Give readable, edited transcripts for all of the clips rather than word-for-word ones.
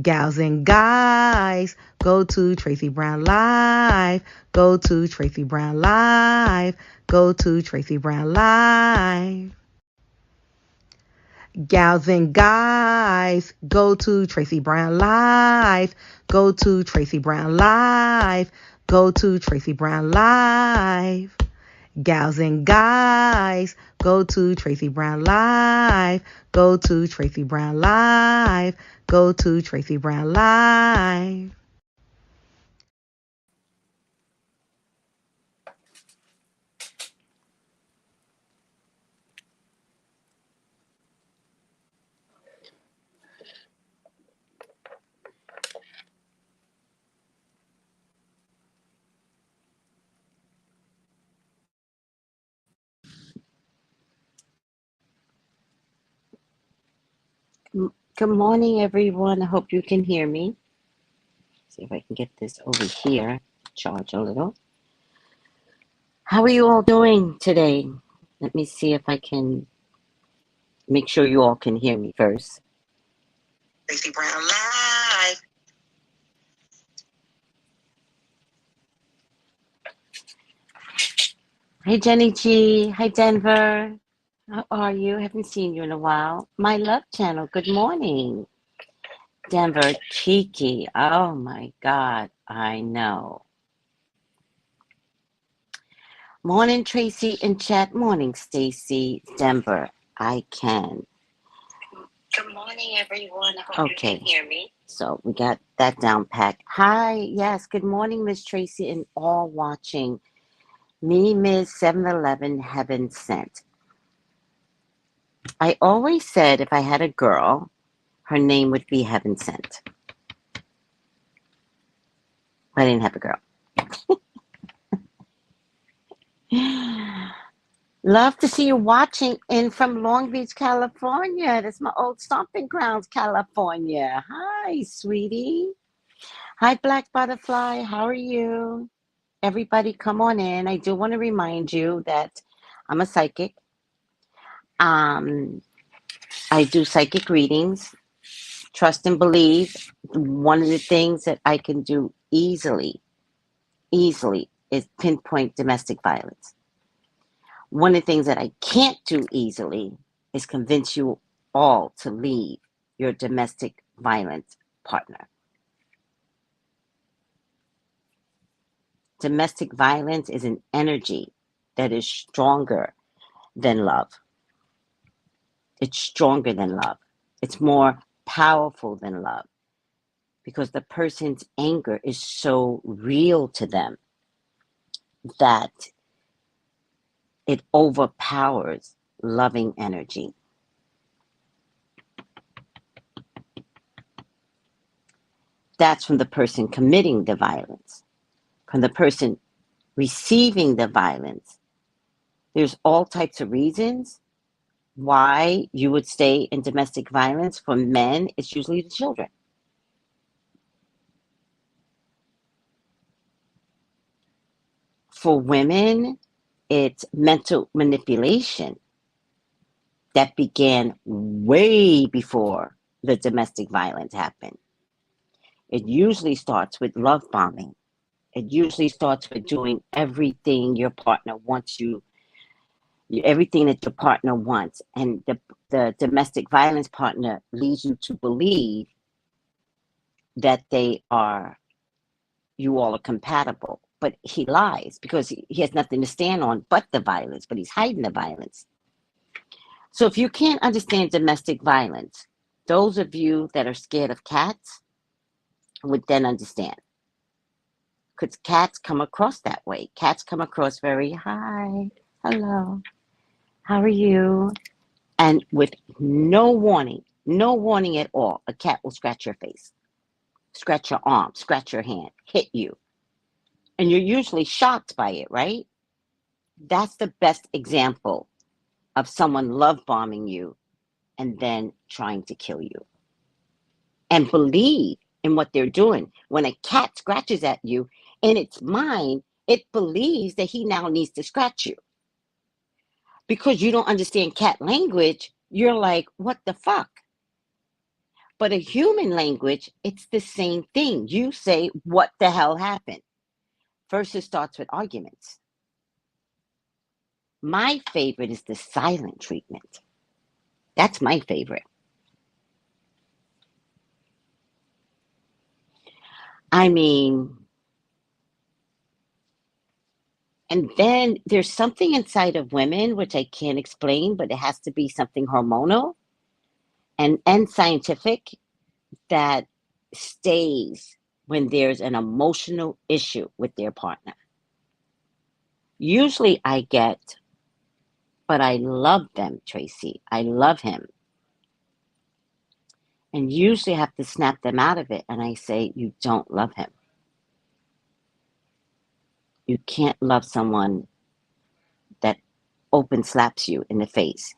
Gals and guys, go to Tracy Brown Live. Go to Tracy Brown Live. Go to Tracy Brown Live. Gals and guys, go to Tracy Brown Live. Go to Tracy Brown Live. Go to Tracy Brown Live. Gals and guys, go to Tracy Brown Live. Go to Tracy Brown Live. Go to Tracy Brown Live. Good morning, everyone. I hope you can hear me. See if I can get this over here, charge a little. How are you all doing today? Let me see if I can make sure you all can hear me first. Tracy Brown Live. Hi, Jenny G. Hi, Denver. How are you? Haven't seen you in a while. My Love Channel. Good morning. Denver, Keke. Oh my God, I know. Morning, Tracy in chat. Morning, Stacy. Denver, I can. Good morning, everyone. I hope you can hear me. So we got that down packed. Hi, yes. Good morning, Miss Tracy, and all watching. Me, Ms. 7-Eleven, Heaven Sent. I always said if I had a girl, her name would be Heaven Sent. I didn't have a girl. Love to see you watching in from Long Beach, California. That's my old stomping grounds, California. Hi, sweetie. Hi, Black Butterfly. How are you? Everybody, come on in. I do want to remind you that I'm a psychic. I do psychic readings. Trust and believe. One of the things that I can do easily, is pinpoint domestic violence. One of the things that I can't do easily is convince you all to leave your domestic violence partner. Domestic violence is an energy that is stronger than love. It's stronger than love. It's more powerful than love because the person's anger is so real to them that it overpowers loving energy. That's from the person committing the violence. From the person receiving the violence, there's all types of reasons why you would stay in domestic violence. For men, it's usually the children. For women, it's mental manipulation that began way before the domestic violence happened. It usually starts with love bombing. It usually starts with doing everything your partner wants you, everything that your partner wants. And the domestic violence partner leads you to believe that you all are compatible. But he lies because he has nothing to stand on but the violence, but he's hiding the violence. So if you can't understand domestic violence, those of you that are scared of cats would then understand. Because cats come across that way. Cats come across very, hi, hello, how are you? And with no warning at all, a cat will scratch your face, scratch your arm, scratch your hand, hit you. And you're usually shocked by it, right? That's the best example of someone love bombing you and then trying to kill you. And believe in what they're doing. When a cat scratches at you, in its mind, it believes that he now needs to scratch you. Because you don't understand cat language, you're like, what the fuck? But a human language, it's the same thing. You say, what the hell happened? First, it starts with arguments. My favorite is the silent treatment. That's my favorite. I mean, and then there's something inside of women, which I can't explain, but it has to be something hormonal and scientific that stays when there's an emotional issue with their partner. Usually I get, but I love them, Tracey. I love him. And usually I have to snap them out of it. And I say, you don't love him. You can't love someone that open slaps you in the face.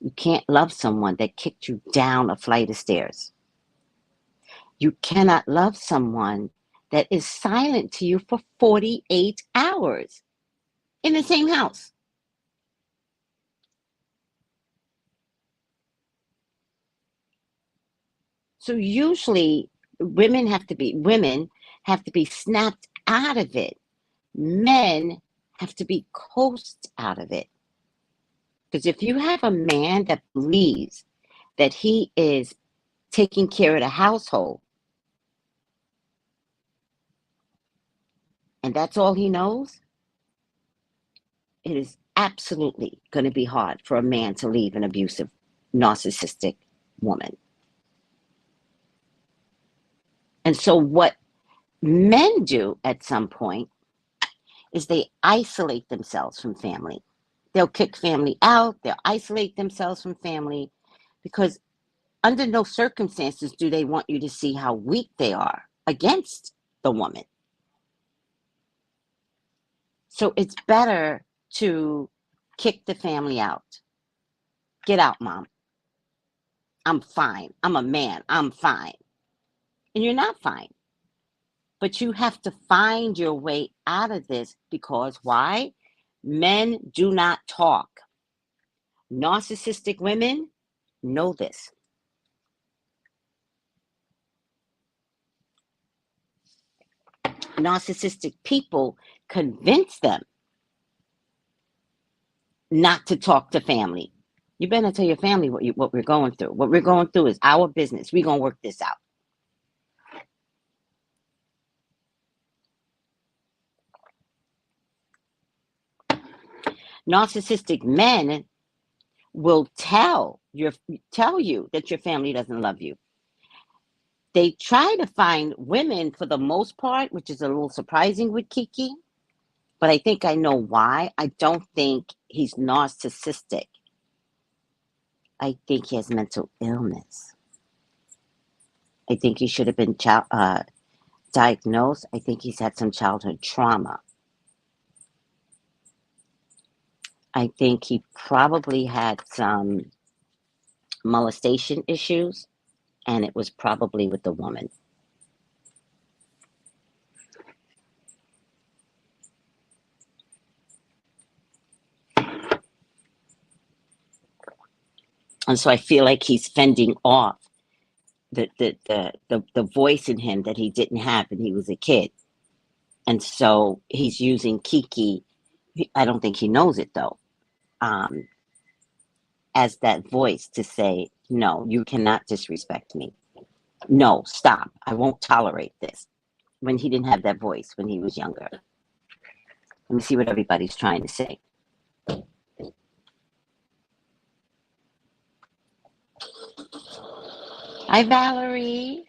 You can't love someone that kicked you down a flight of stairs. You cannot love someone that is silent to you for 48 hours in the same house. So usually women have to be snapped out of it. Men have to be coaxed out of it. Because if you have a man that believes that he is taking care of the household and that's all he knows, it is absolutely going to be hard for a man to leave an abusive, narcissistic woman. And so what men do at some point is they isolate themselves from family. They'll kick family out. They'll isolate themselves from family because under no circumstances do they want you to see how weak they are against the woman. So it's better to kick the family out. Get out, mom. I'm fine. I'm a man. I'm fine. And you're not fine. But you have to find your way out of this because why? Men do not talk. Narcissistic women know this. Narcissistic people convince them not to talk to family. You better tell your family what we're going through. What we're going through is our business. We're going to work this out. Narcissistic men will tell you that your family doesn't love you. They try to find women for the most part, which is a little surprising with Keke, but I think I know why. I don't think he's narcissistic. I think he has mental illness. I think he should have been diagnosed. I think he's had some childhood trauma. I think he probably had some molestation issues, and it was probably with the woman. And so I feel like he's fending off the voice in him that he didn't have when he was a kid. And so he's using Keke, I don't think he knows it though, as that voice to say, no, you cannot disrespect me. No, stop. I won't tolerate this. When he didn't have that voice when he was younger. Let me see what everybody's trying to say. Hi, Valerie.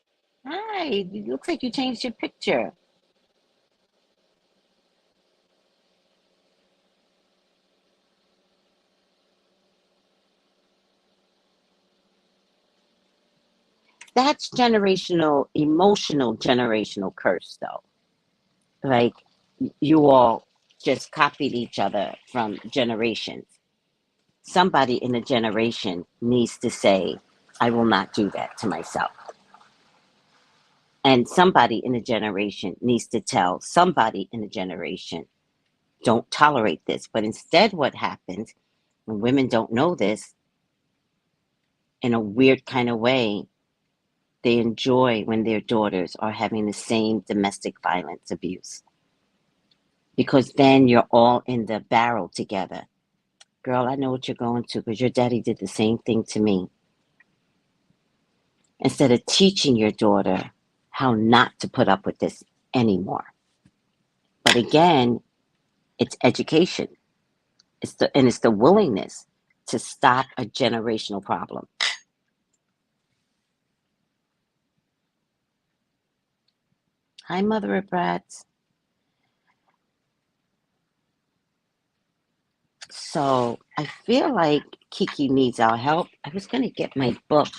Hi. It looks like you changed your picture. That's generational, emotional generational curse, though. Like, you all just copied each other from generations. Somebody in a generation needs to say, I will not do that to myself. And somebody in a generation needs to tell somebody in a generation, don't tolerate this. But instead, what happens when women don't know this in a weird kind of way, they enjoy when their daughters are having the same domestic violence abuse. Because then you're all in the barrel together. Girl, I know what you're going to because your daddy did the same thing to me. Instead of teaching your daughter how not to put up with this anymore. But again, it's education. It's the willingness to stop a generational problem. Hi, Mother of Brats. So I feel like Keke needs our help. I was going to get my book.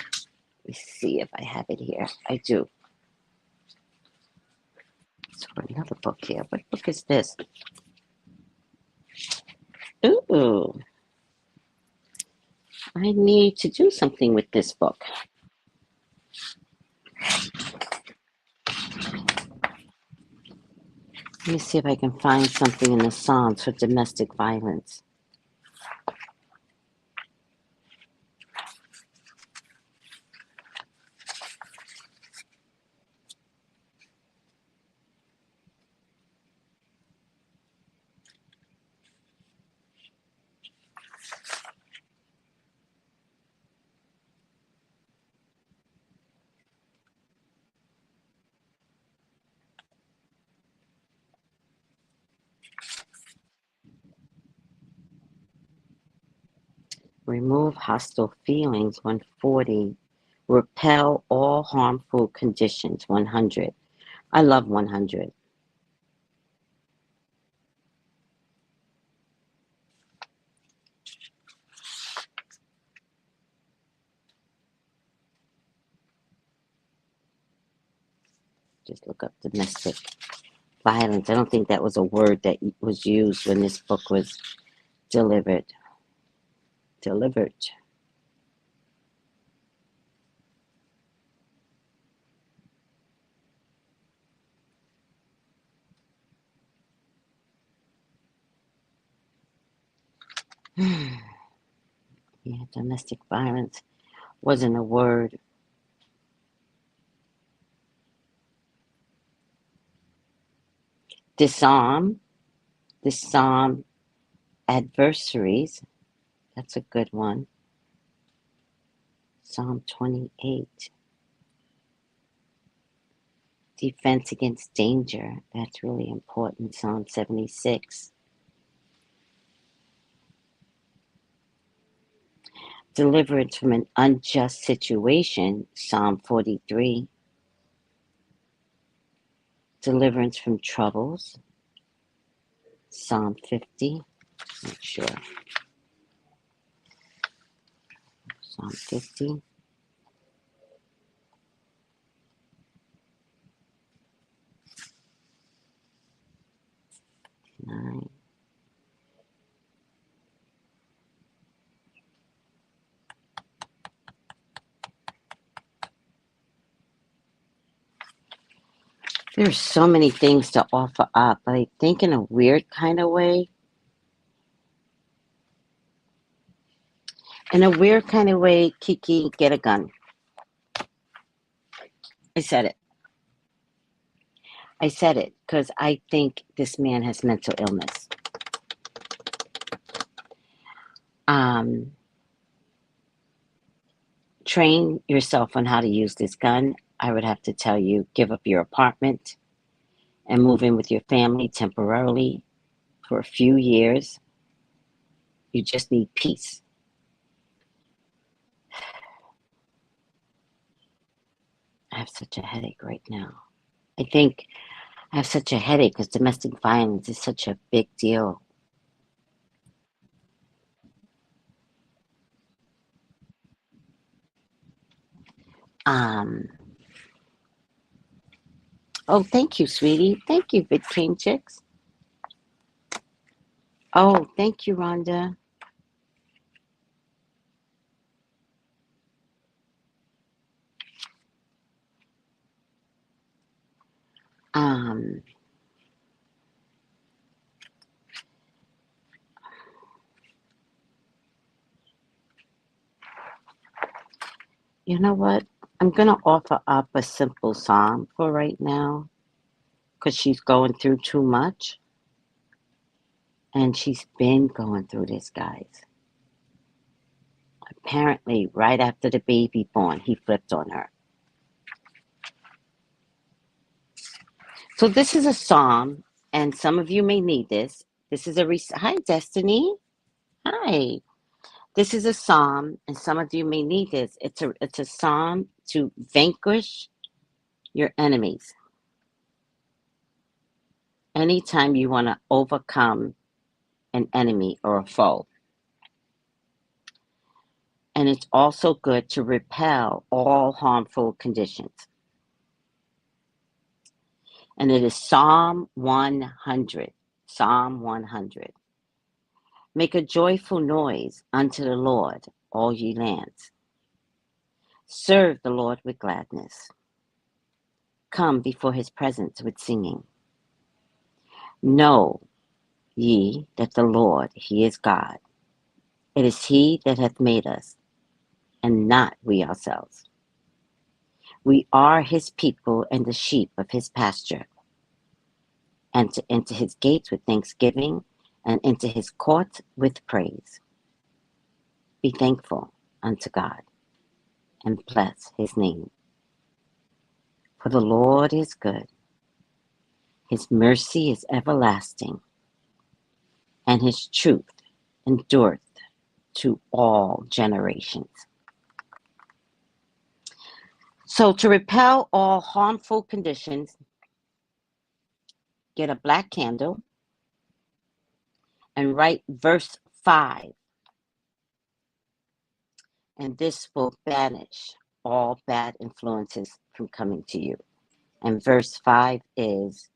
Let me see if I have it here. I do. So another book here. What book is this? Ooh, I need to do something with this book. Let me see if I can find something in the Psalms for domestic violence. Remove hostile feelings, 140. Repel all harmful conditions, 100. I love 100. Just look up domestic violence. I don't think that was a word that was used when this book was delivered. Yeah, domestic violence wasn't a word. Disarm adversaries. That's a good one. Psalm 28. Defense against danger. That's really important. Psalm 76. Deliverance from an unjust situation. Psalm 43. Deliverance from troubles. Psalm 50. Make sure. Psalm 50. Nine. There's so many things to offer up, but I think in a weird kind of way. In a weird kind of way, Keke, get a gun. I said it. I said it because I think this man has mental illness. Train yourself on how to use this gun. I would have to tell you, give up your apartment and move in with your family temporarily for a few years. You just need peace. I have such a headache right now. I think I have such a headache because domestic violence is such a big deal. Oh, thank you, sweetie. Thank you, Big King Chicks. Oh, thank you, Rhonda. Um, You know what? I'm going to offer up a simple psalm for right now because she's going through too much. And she's been going through this, guys. Apparently, right after the baby born, he flipped on her. So this is a psalm, and some of you may need this. This is a hi, Destiny. Hi. This is a psalm, and some of you may need this. It's a psalm to vanquish your enemies. Anytime you want to overcome an enemy or a foe. And it's also good to repel all harmful conditions. And it is Psalm 100. Psalm 100. Make a joyful noise unto the Lord, all ye lands. Serve the Lord with gladness. Come before his presence with singing. Know ye that the Lord, he is God. It is he that hath made us, and not we ourselves. We are his people and the sheep of his pasture. Enter into his gates with thanksgiving, and into his courts with praise. Be thankful unto God, and bless his name. For the Lord is good. His mercy is everlasting, and his truth endureth to all generations. So to repel all harmful conditions, get a black candle and write verse 5. And this will banish all bad influences from coming to you. And verse 5 is,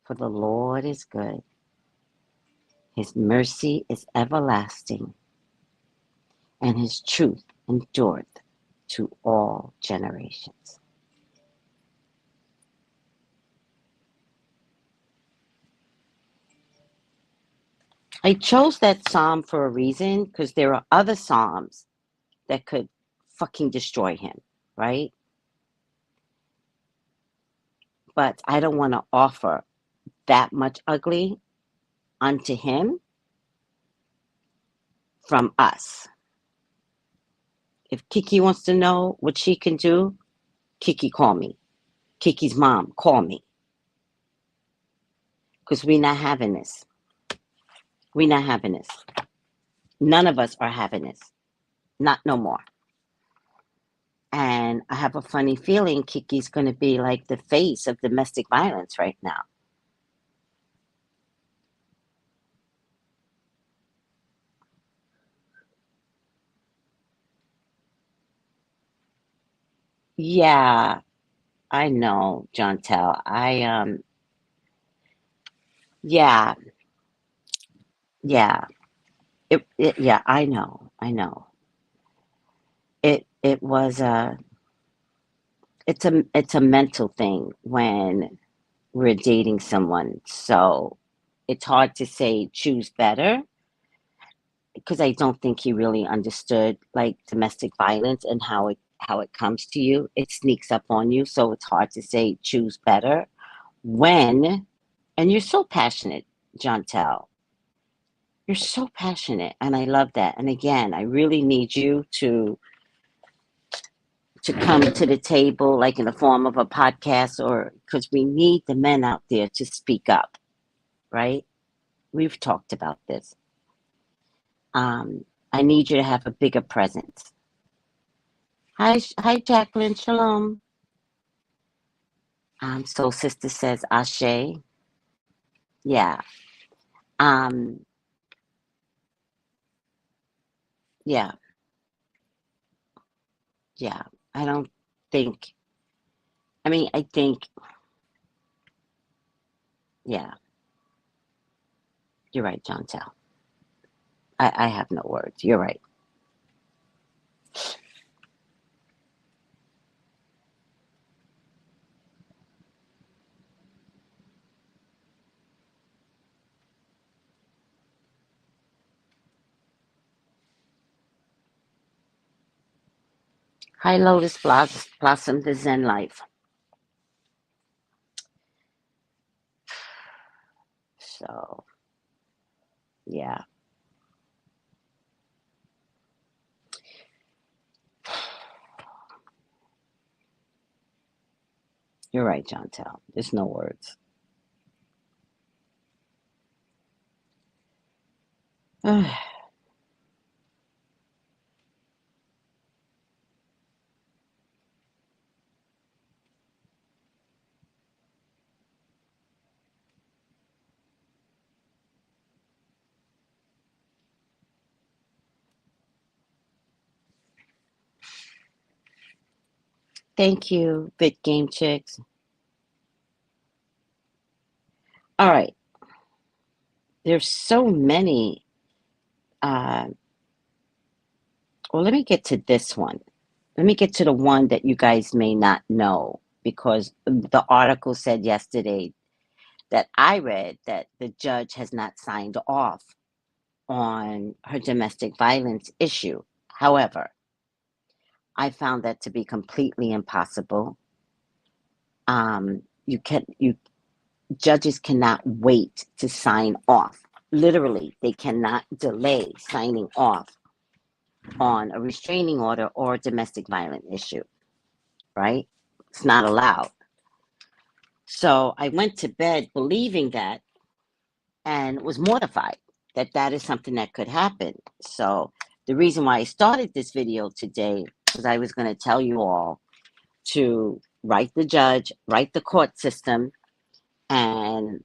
for the Lord is good. His mercy is everlasting, and his truth endureth to all generations. I chose that psalm for a reason because there are other psalms that could fucking destroy him, right? But I don't want to offer that much ugly unto him from us. If Kiki wants to know what she can do, Kiki, call me. Kiki's mom, call me. Because we're not having this. We're not having this. None of us are having this. Not no more. And I have a funny feeling Kiki's going to be like the face of domestic violence right now. Yeah, I know, Jontel. Yeah, yeah. Yeah, I know. I know. It was it's a mental thing when we're dating someone. So it's hard to say choose better because I don't think he really understood like domestic violence and how it comes to you. It sneaks up on you, so it's hard to say choose better when and you're so passionate, Jontel. You're so passionate and I love that. And again, I really need you to come to the table like in the form of a podcast or because we need the men out there to speak up, right? We've talked about this. I need you to have a bigger presence. Hi, Jacqueline. Shalom. So sister says Ashe. Yeah. Um, yeah. Yeah. I don't think, I think, yeah, you're right, John Tell. I have no words. You're right. High Lotus blossom the Zen life. So, yeah. You're right, Jontel. There's no words. Thank you, Bit Game Chicks. All right. There's so many. Well, let me get to this one. Let me get to the one that you guys may not know, because the article said yesterday that I read that the judge has not signed off on her domestic violence issue. However, I found that to be completely impossible. You judges cannot wait to sign off. Literally, they cannot delay signing off on a restraining order or a domestic violence issue, right? It's not allowed. So I went to bed believing that and was mortified that that is something that could happen. So the reason why I started this video today was I was going to tell you all to write the judge, write the court system, and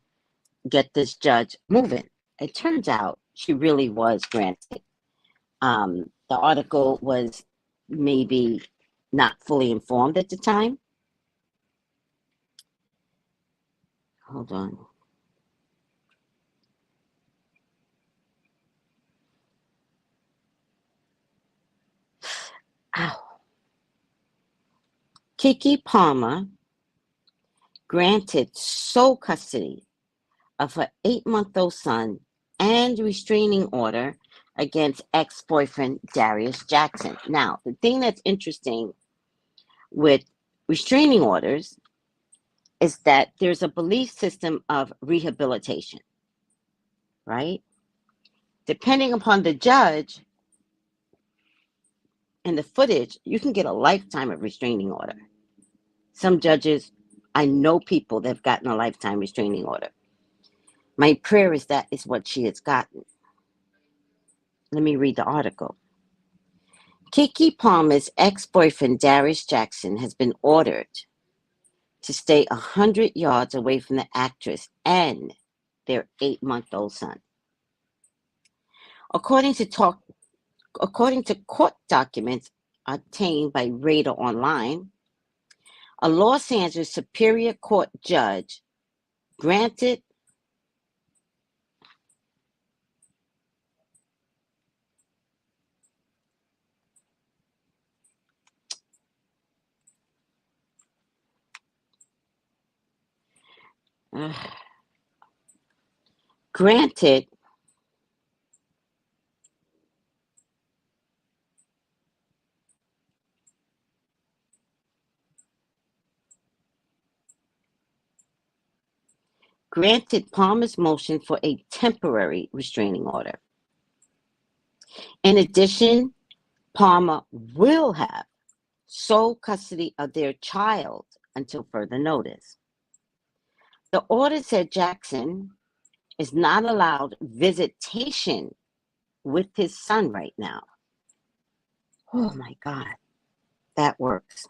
get this judge moving. It turns out she really was granted. The article was maybe not fully informed at the time. Hold on. Ow. Keke Palmer granted sole custody of her 8-month-old son and restraining order against ex-boyfriend Darius Jackson. Now, the thing that's interesting with restraining orders is that there's a belief system of rehabilitation, right? Depending upon the judge and the footage, you can get a lifetime of restraining order. Some judges, I know people that have gotten a lifetime restraining order. My prayer is that is what she has gotten. Let me read the article. Keke Palmer's ex-boyfriend Darius Jackson has been ordered to stay 100 yards away from the actress and their 8-month-old son. According to court documents obtained by Radar Online, a Los Angeles Superior Court judge granted granted Palmer's motion for a temporary restraining order. In addition, Palmer will have sole custody of their child until further notice. The order said Jackson is not allowed visitation with his son right now. Oh my God, that works.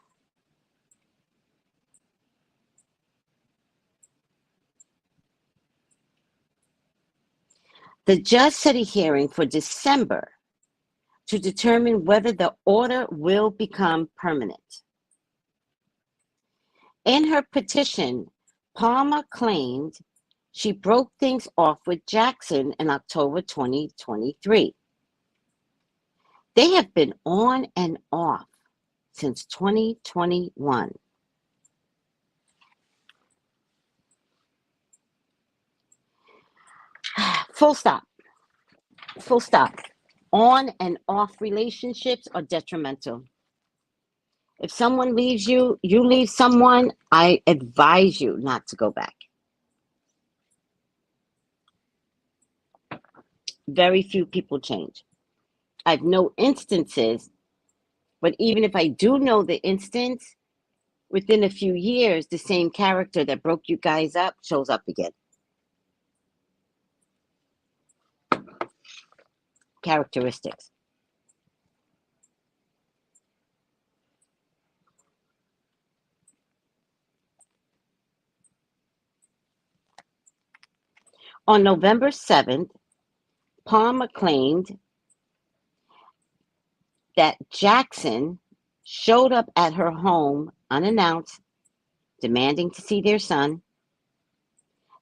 The judge set a hearing for December to determine whether the order will become permanent. In her petition, Palmer claimed she broke things off with Jackson in October 2023. They have been on and off since 2021. Full stop. Full stop. On and off relationships are detrimental. If someone leaves you, you leave someone, I advise you not to go back. Very few people change. I've no instances, but even if I do know the instance, within a few years, the same character that broke you guys up shows up again. Characteristics. On November 7th, Palmer claimed that Jackson showed up at her home unannounced, demanding to see their son.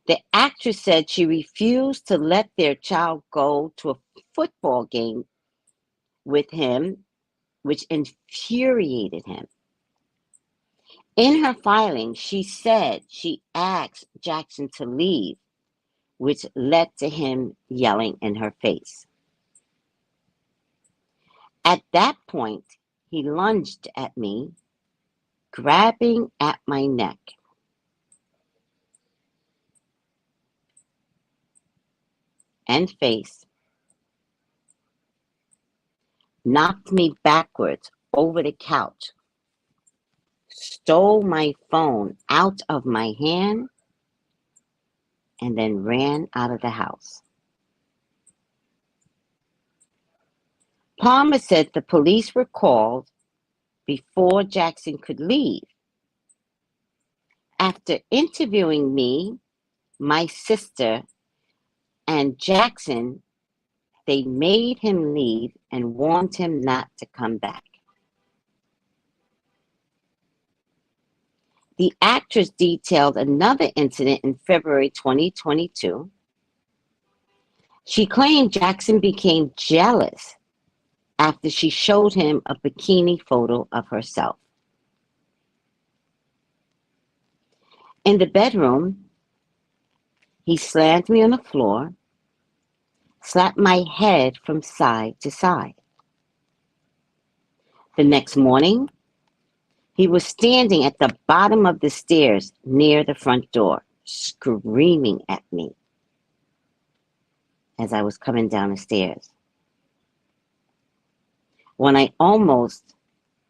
The actress said she refused to let their child go to a football game with him, which infuriated him. In her filing, she said she asked Jackson to leave, which led to him yelling in her face. At that point, he lunged at me, grabbing at my neck. And face, knocked me backwards over the couch, stole my phone out of my hand, and then ran out of the house. Palmer said the police were called before Jackson could leave. After interviewing me, my sister, and Jackson, they made him leave and warned him not to come back. The actress detailed another incident in February 2022. She claimed Jackson became jealous after she showed him a bikini photo of herself. In the bedroom, he slammed me on the floor, slapped my head from side to side. The next morning, he was standing at the bottom of the stairs near the front door, screaming at me as I was coming down the stairs. When I almost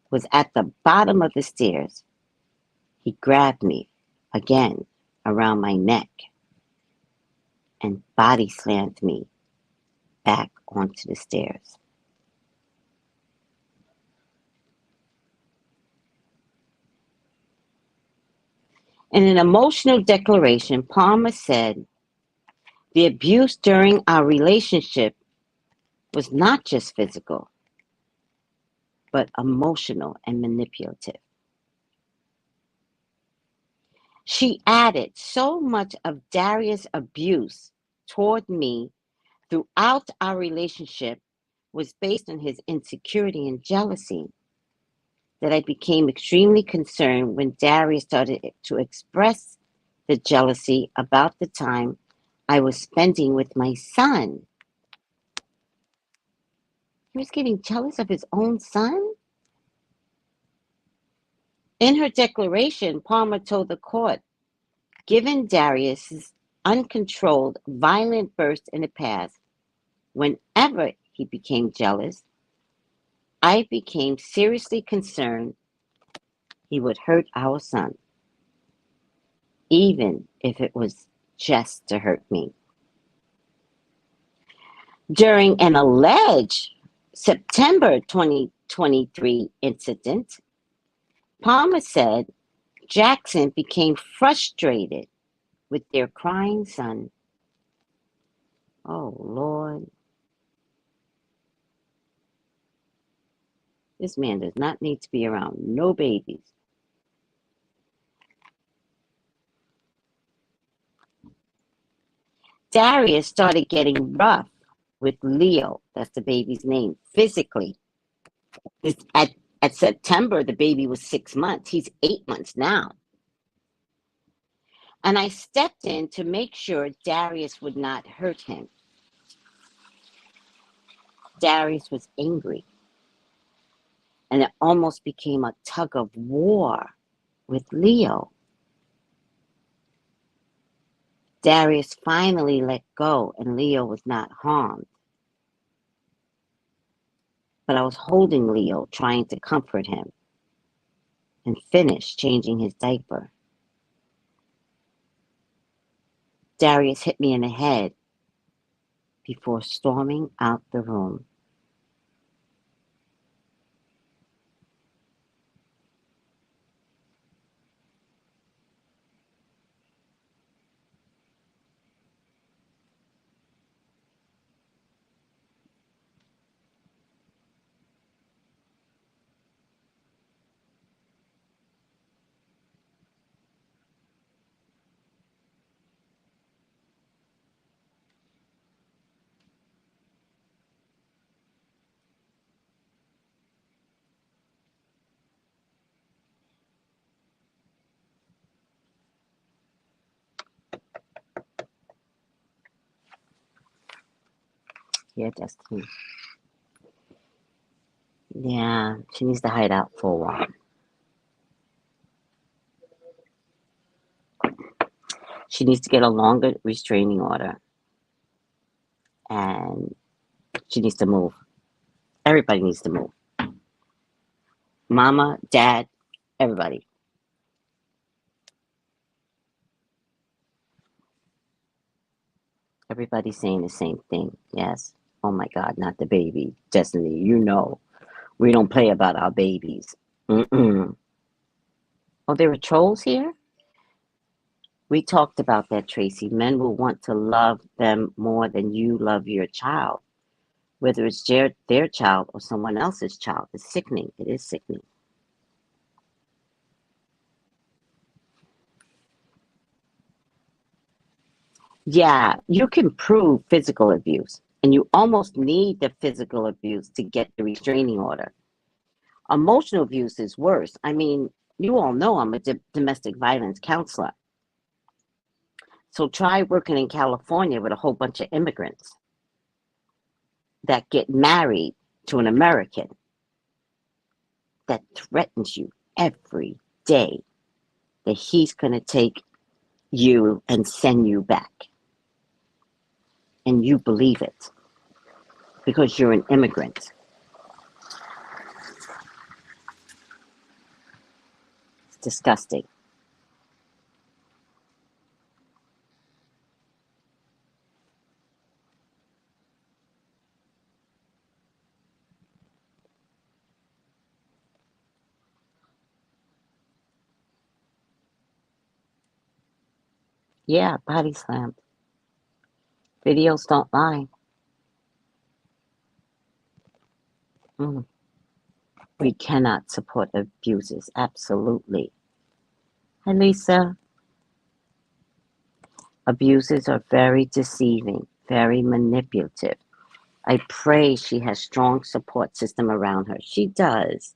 was at the bottom of the stairs, he grabbed me again around my neck and body slammed me back onto the stairs. In an emotional declaration, Palmer said, "The abuse during our relationship was not just physical, but emotional and manipulative." She added, "So much of Darius' abuse toward me throughout our relationship was based on his insecurity and jealousy that I became extremely concerned when Darius started to express the jealousy about the time I was spending with my son." He was getting jealous of his own son? In her declaration, Palmer told the court, "Given Darius's uncontrolled, violent bursts in the past, whenever he became jealous, I became seriously concerned he would hurt our son, even if it was just to hurt me." During an alleged September 2023 incident, Palmer said Jackson became frustrated with their crying son. Oh, Lord. This man does not need to be around no babies. Darius started getting rough with Leo, that's the baby's name, physically. At September, the baby was 6 months. He's 8 months now. And I stepped in to make sure Darius would not hurt him. Darius was angry. And it almost became a tug of war with Leo. Darius finally let go and Leo was not harmed. But I was holding Leo, trying to comfort him, and finished changing his diaper. Darius hit me in the head before storming out the room. Yeah, Destiny. Yeah, she needs to hide out for a while. She needs to get a longer restraining order. And she needs to move. Everybody needs to move. Mama, dad, everybody. Everybody's saying the same thing. Yes. Oh my God, not the baby. Destiny, you know, we don't play about our babies. Mm-mm. Oh, there were trolls here? We talked about that, Tracy. Men will want to love them more than you love your child, whether it's their child or someone else's child. It's sickening. It is sickening. Yeah, you can prove physical abuse, and you almost need the physical abuse to get the restraining order. Emotional abuse is worse. I mean, you all know I'm a domestic violence counselor. So try working in California with a whole bunch of immigrants that get married to an American that threatens you every day that he's going to take you and send you back. And you believe it because you're an immigrant. It's disgusting. Yeah, body slam. Videos don't lie. Mm. We cannot support abuses. Absolutely. Hi, Lisa. Abuses are very deceiving, very manipulative. I pray she has strong support system around her. She does.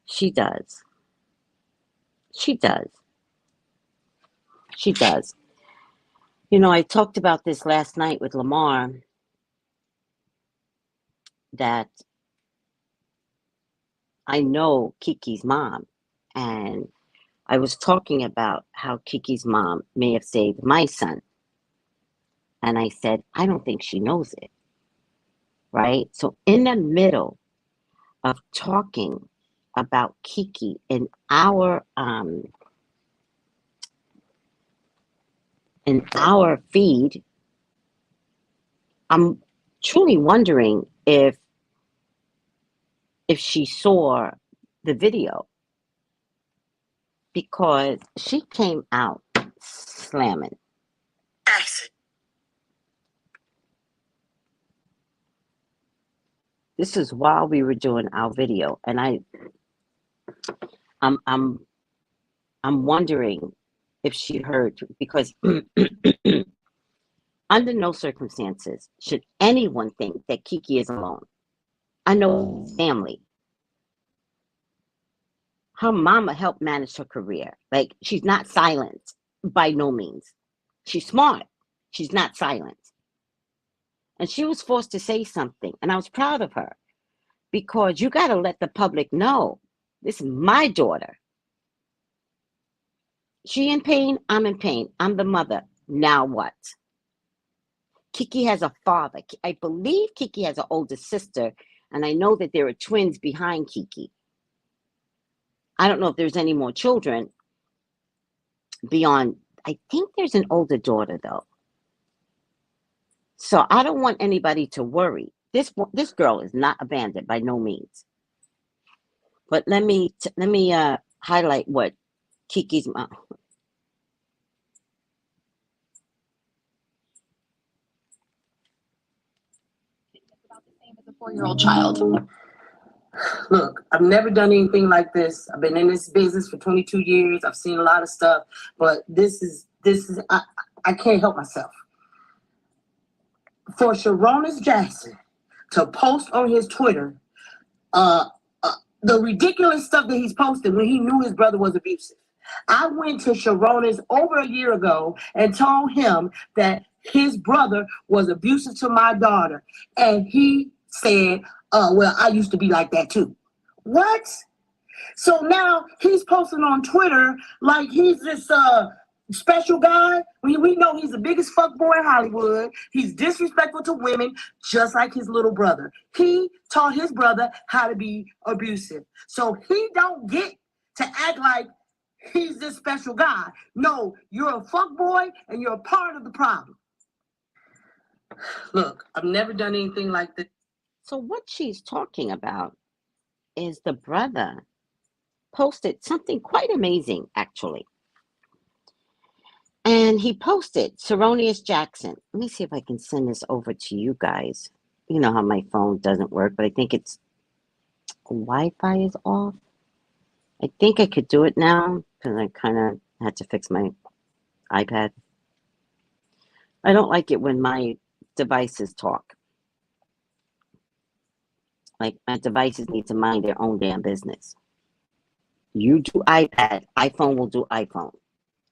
She does. She does. She does. You know, I talked about this last night with Lamar that I know Kiki's mom. And I was talking about how Kiki's mom may have saved my son. And I said, I don't think she knows it. Right? So, in the middle of talking about Kiki in our feed, I'm truly wondering if she saw the video because she came out slamming. This is while we were doing our video, and I'm I'm I'm wondering if she heard because under no circumstances should anyone think that Kiki is alone. I know family. Her mama helped manage her career. Like she's not silent by no means. She's smart. She's not silent. And she was forced to say something. And I was proud of her because you got to let the public know this is my daughter. She in pain, I'm in pain. I'm the mother. Now what? Keke has a father. I believe Keke has an older sister, and I know that there are twins behind Keke. I don't know if there's any more children beyond. I think there's an older daughter, though. So I don't want anybody to worry. This girl is not abandoned by no means. But let me highlight what Keke's mom. About the same as a 4-year-old child. Look, I've never done anything like this. I've been in this business for 22 years. I've seen a lot of stuff, but this is I can't help myself. For Sharonis Jackson to post on his Twitter uh, the ridiculous stuff that he's posted when he knew his brother was abusive. I went to Sharonis over a year ago and told him that his brother was abusive to my daughter, and he said, well, I used to be like that too. What? So now he's posting on Twitter like he's this special guy. We know he's the biggest fuckboy in Hollywood. He's disrespectful to women, just like his little brother. He taught his brother how to be abusive. So he don't get to act like he's this special guy. No, you're a fuckboy and you're a part of the problem. Look, I've never done anything like this. So what she's talking about is the brother posted something quite amazing, actually. And he posted Seronius Jackson. Let me see if I can send this over to you guys. You know how my phone doesn't work, but I think it's Wi-Fi is off. I think I could do it now because I kind of had to fix my iPad. I don't like it when my devices talk. Like my devices need to mind their own damn business. You do iPad, iPhone will do iPhone.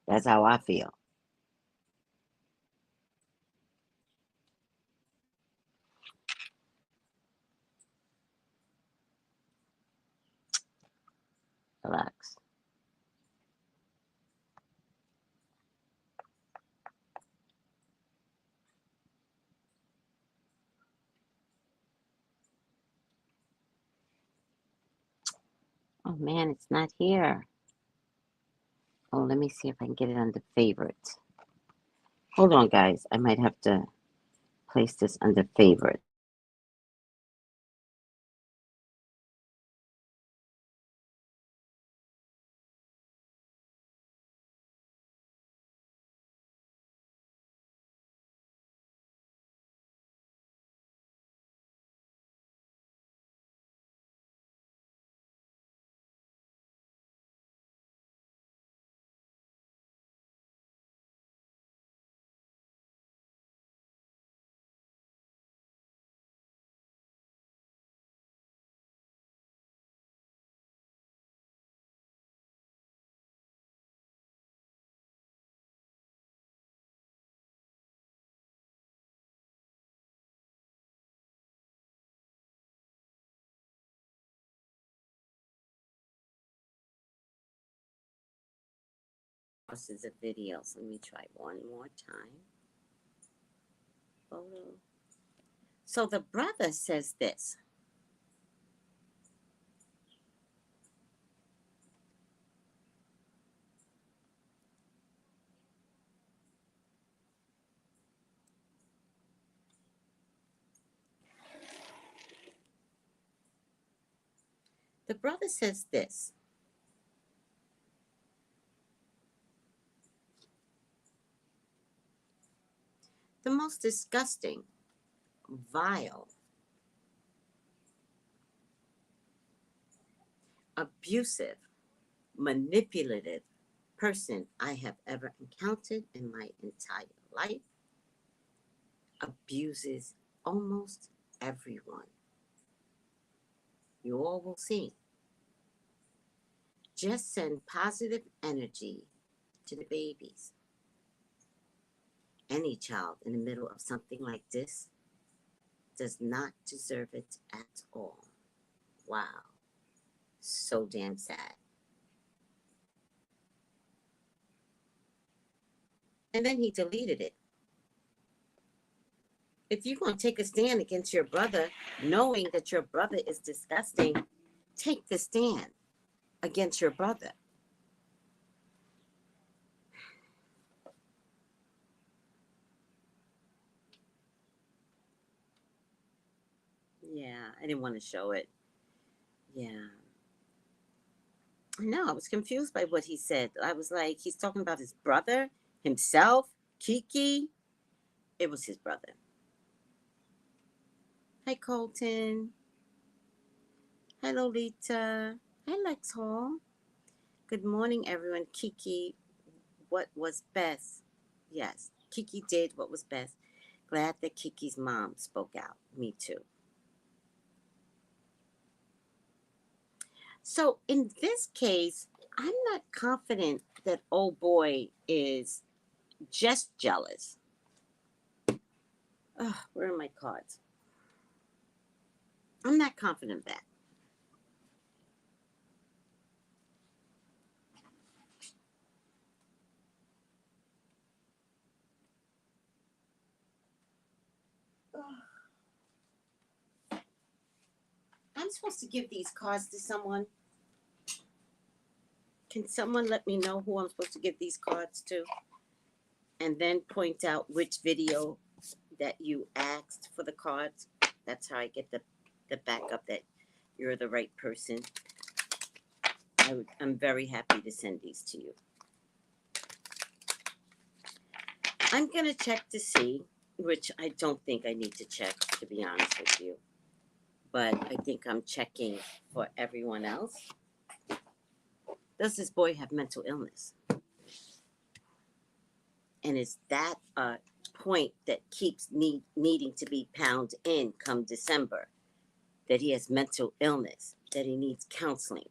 That's how I feel. Relax. Oh man, it's not here. Oh, let me see if I can get it under favorites. Hold on, guys. I might have to place this under favorite. This is a video, so let me try one more time. Photo. So the brother says this. The brother says this. The most disgusting, vile, abusive, manipulative person I have ever encountered in my entire life abuses almost everyone. You all will see. Just send positive energy to the babies. Any child in the middle of something like this does not deserve it at all. Wow. So damn sad. And then he deleted it. If you're going to take a stand against your brother, knowing that your brother is disgusting, take the stand against your brother. Yeah, I didn't want to show it. Yeah. No, I was confused by what he said. I was like, he's talking about his brother, himself, Keke. It was his brother. Hi, Colton. Hi, Lolita. Hi, Lex Hall. Good morning, everyone. Keke, what was best? Yes, Keke did what was best. Glad that Keke's mom spoke out. Me too. So in this case, I'm not confident that old boy is just jealous. Ugh, where are my cards? I'm not confident of that. I'm supposed to give these cards to someone. Can someone let me know who I'm supposed to give these cards to? And then point out which video that you asked for the cards. That's how I get the backup that you're the right person. I'm very happy to send these to you. I'm going to check to see, which I don't think I need to check, to be honest with you. But I think I'm checking for everyone else. Does this boy have mental illness? And is that a point that keeps needing to be pounded in come December? That he has mental illness, that he needs counseling?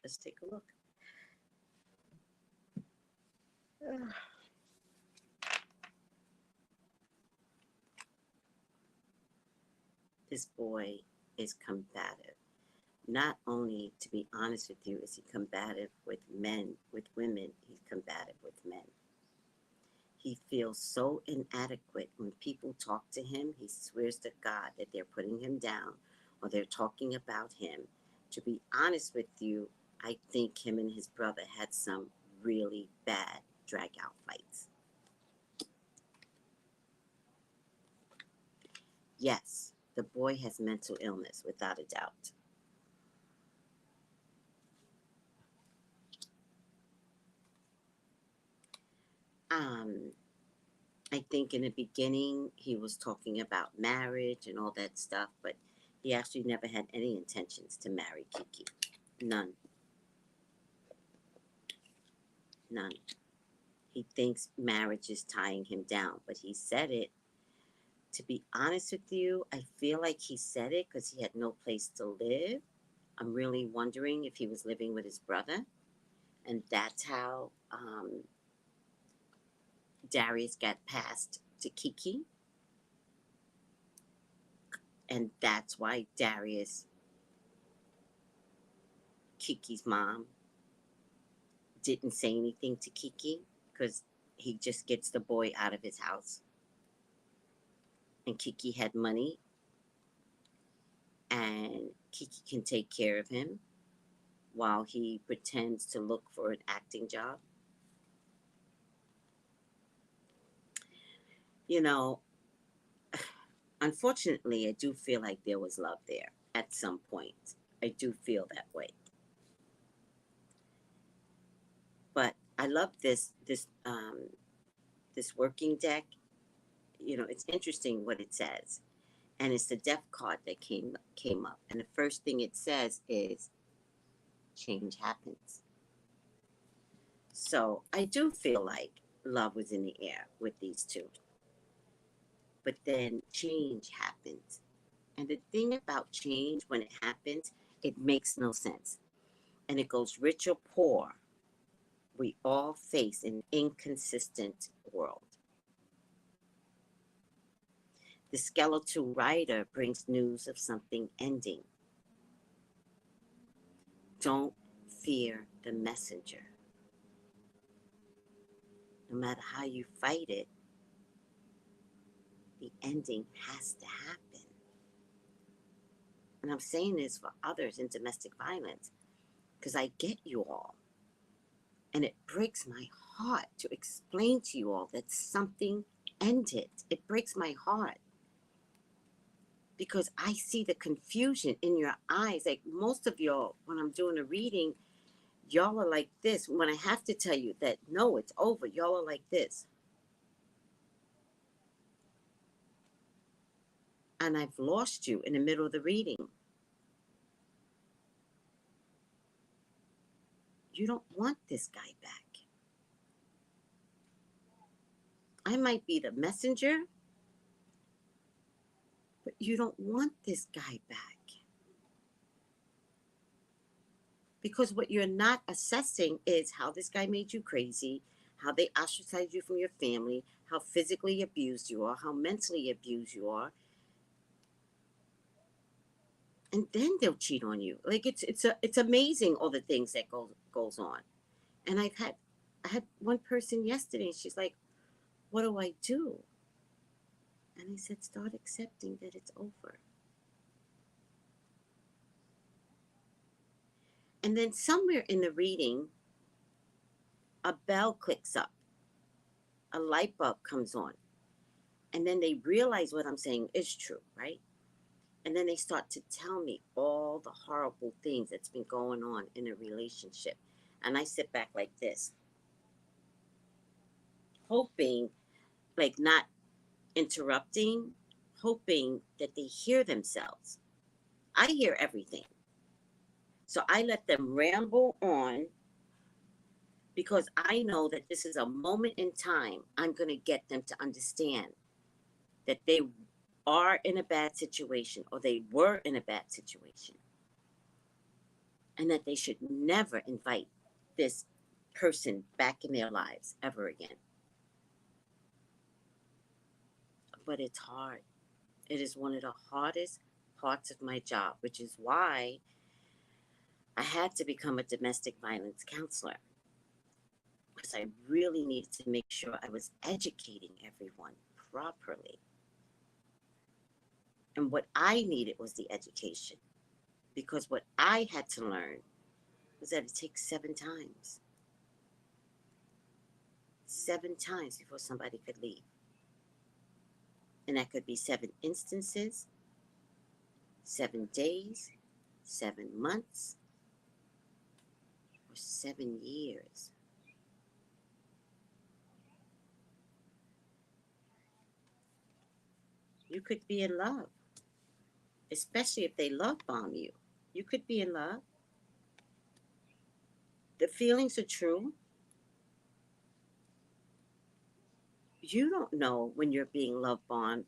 Let's take a look. This boy is combative. Not only, to be honest with you, is he combative with men, with women, he's combative with men. He feels so inadequate when people talk to him. He swears to God that they're putting him down or they're talking about him. To be honest with you, I think him and his brother had some really bad drag out fights. Yes, the boy has mental illness, without a doubt. I think in the beginning he was talking about marriage and all that stuff, but he actually never had any intentions to marry Keke. None. None. He thinks marriage is tying him down, but he said it. To be honest with you, I feel like he said it because he had no place to live. I'm really wondering if he was living with his brother, and that's how Darius got passed to Keke, and that's why Darius, Keke's mom, didn't say anything to Keke because he just gets the boy out of his house. And Keke had money, and Keke can take care of him while he pretends to look for an acting job. You know, unfortunately, I do feel like there was love there at some point. I do feel that way. But I love this working deck. You know, it's interesting what it says, and it's the death card that came up. And the first thing it says is, change happens. So I do feel like love was in the air with these two. But then change happens. And the thing about change, when it happens, it makes no sense. And it goes rich or poor. We all face an inconsistent world. The skeletal rider brings news of something ending. Don't fear the messenger. No matter how you fight it, the ending has to happen. And I'm saying this for others in domestic violence because I get you all. And it breaks my heart to explain to you all that something ended. It breaks my heart because I see the confusion in your eyes. Like most of y'all, when I'm doing a reading, y'all are like this. When I have to tell you that, no, it's over, y'all are like this. And I've lost you in the middle of the reading. You don't want this guy back. I might be the messenger, but you don't want this guy back. Because what you're not assessing is how this guy made you crazy, how they ostracized you from your family, how physically abused you are, how mentally abused you are. And then they'll cheat on you. Like it's amazing all the things that goes on. And I had one person yesterday, and she's like, "What do I do?" And I said, "Start accepting that it's over." And then somewhere in the reading, a bell clicks up, a light bulb comes on, and then they realize what I'm saying is true, right? And then they start to tell me all the horrible things that's been going on in a relationship. And I sit back like this, hoping, like not interrupting, hoping that they hear themselves. I hear everything. So I let them ramble on because I know that this is a moment in time I'm going to get them to understand that they are in a bad situation or they were in a bad situation and that they should never invite this person back in their lives ever again. But it's hard. It is one of the hardest parts of my job, which is why I had to become a domestic violence counselor. Because I really needed to make sure I was educating everyone properly. And what I needed was the education. Because what I had to learn was that it takes 7 times. 7 times before somebody could leave. And that could be 7 instances, 7 days, 7 months, or 7 years. You could be in love, especially if they love bomb you. You could be in love. The feelings are true. You don't know when you're being love bombed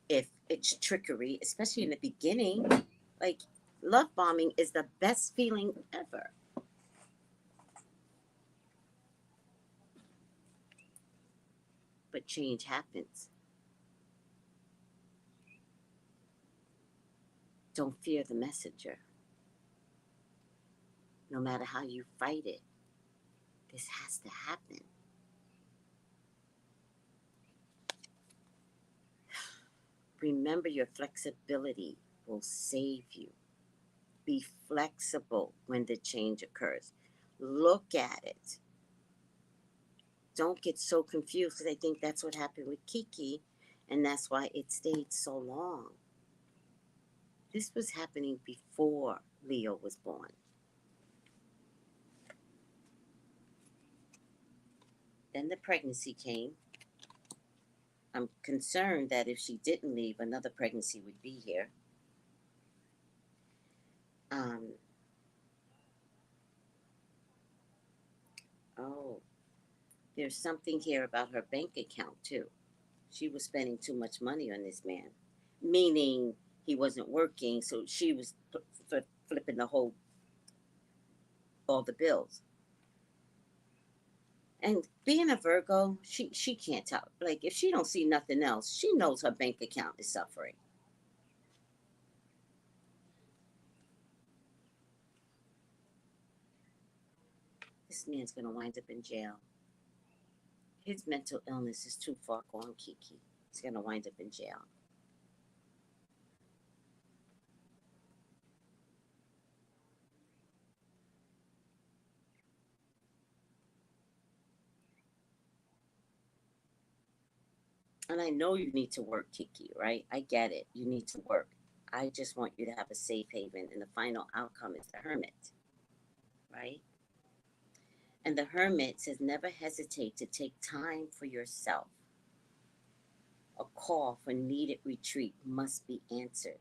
if it's trickery, especially in the beginning. Like, love bombing is the best feeling ever. But change happens. Don't fear the messenger. No matter how you fight it, this has to happen. Remember, your flexibility will save you. Be flexible when the change occurs. Look at it. Don't get so confused because I think that's what happened with Keke, and that's why it stayed so long. This was happening before Leo was born. Then the pregnancy came. I'm concerned that if she didn't leave, another pregnancy would be here. Oh, There's something here about her bank account, too. She was spending too much money on this man, meaning he wasn't working, so she was flipping all the bills. And being a Virgo, she can't tell. Like if she don't see nothing else, she knows her bank account is suffering. This man's gonna wind up in jail. His mental illness is too far gone, Kiki. He's gonna wind up in jail. And I know you need to work, Kiki, right? I get it. You need to work. I just want you to have a safe haven, and the final outcome is the hermit, right? And the hermit says never hesitate to take time for yourself. A call for needed retreat must be answered.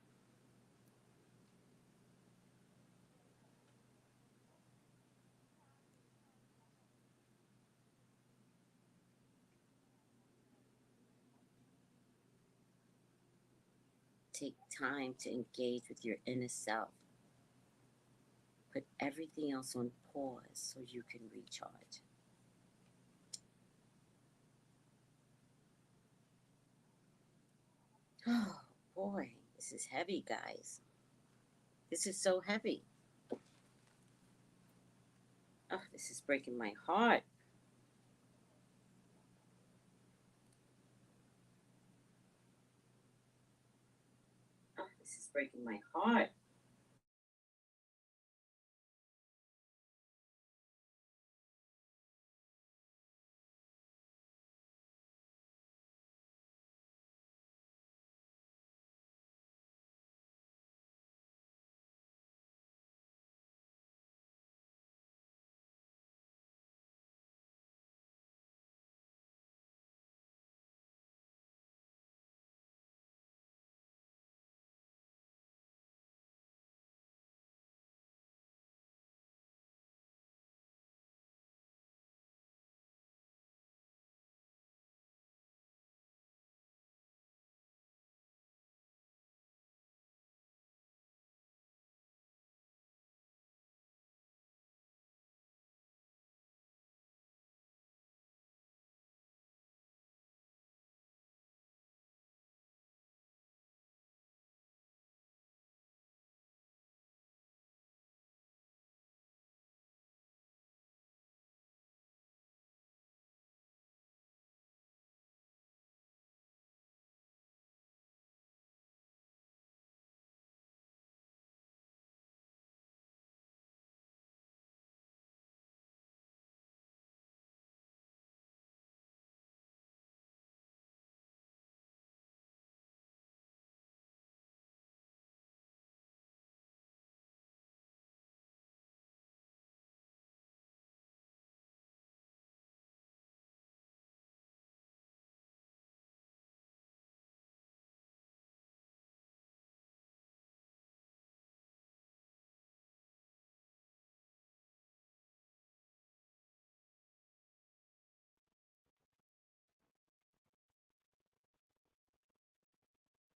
Take time to engage with your inner self. Put everything else on pause so you can recharge. Oh boy, this is heavy, guys. This is so heavy. Oh, this is breaking my heart. Oh, this is breaking my heart.